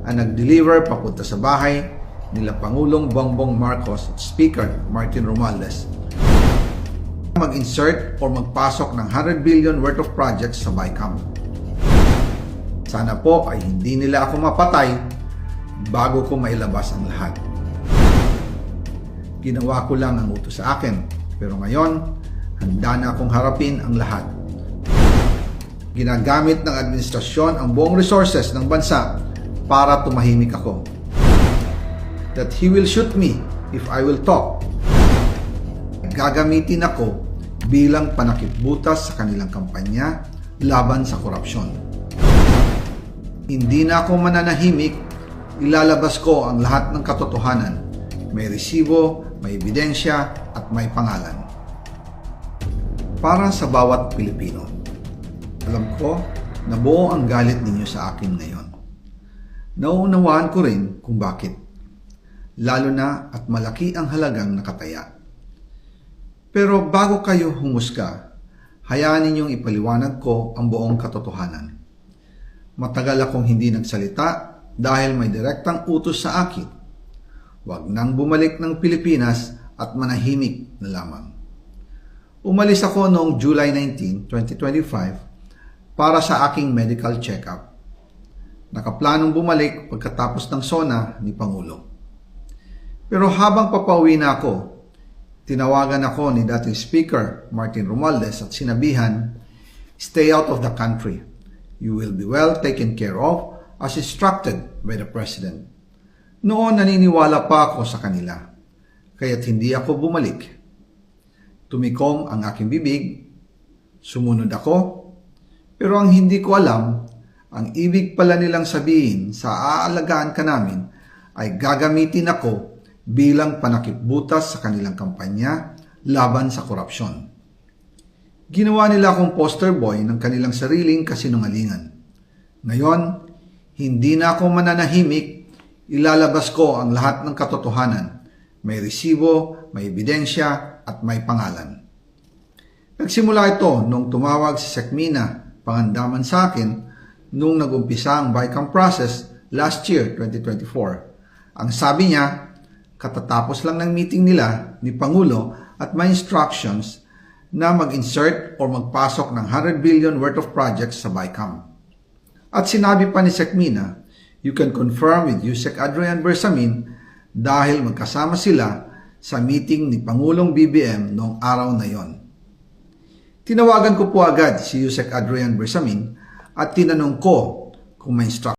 ang nag-deliver papunta sa bahay nila Pangulong Bongbong Marcos at Speaker Martin Romualdez mag-insert o magpasok ng 100 billion worth of projects sa BICAM. Sana po ay hindi nila ako mapatay bago ko mailabas ang lahat. Ginawa ko lang ang utos sa akin, pero ngayon, handa na akong harapin ang lahat. Ginagamit ng administrasyon ang buong resources ng bansa para tumahimik ako. That he will shoot me if I will talk. Gagamitin ako bilang panakipbutas sa kanilang kampanya laban sa korupsyon. Hindi na ako mananahimik, ilalabas ko ang lahat ng katotohanan. May resibo, may ebidensya, at may pangalan. Para sa bawat Pilipino, alam ko na buo ang galit ninyo sa akin ngayon. Nauunawaan ko rin kung bakit. Lalo na at malaki ang halagang nakataya. Pero bago kayo humusga, hayaan ninyong ipaliwanag ko ang buong katotohanan. Matagal akong hindi nagsalita dahil may direktang utos sa akin. Huwag nang bumalik ng Pilipinas at manahimik na lamang. Umalis ako noong July 19, 2025 para sa aking medical check-up. Nakaplanong bumalik pagkatapos ng SONA ni Pangulo. Pero habang papauwi na ako, tinawagan ako ni dating Speaker Martin Romualdez at sinabihan, "Stay out of the country. You will be well taken care of as instructed by the President." Noon naniniwala pa ako sa kanila, kaya't hindi ako bumalik. Tumikom ang aking bibig, sumunod ako, pero ang hindi ko alam, ang ibig pala nilang sabihin sa aalagaan ka namin ay gagamitin ako bilang panakipbutas sa kanilang kampanya laban sa korupsyon. Ginawa nila akong poster boy ng kanilang sariling kasinungalingan. Ngayon, hindi na ako mananahimik, ilalabas ko ang lahat ng katotohanan. May resibo, may ebidensya, at may pangalan. Nagsimula ito nung tumawag si Sekmina Pangandaman sa akin nung nag-umpisa ang BICAM process last year, 2024. Ang sabi niya, katatapos lang ng meeting nila ni Pangulo at may instructions na mag-insert o magpasok ng 100 billion worth of projects sa BICAM. At sinabi pa ni Sekmina, you can confirm with Yusek Adrian Bersamin dahil magkasama sila sa meeting ni Pangulong BBM noong araw na yon. Tinawagan ko po agad si Yusek Adrian Bersamin at tinanong ko kung may instructions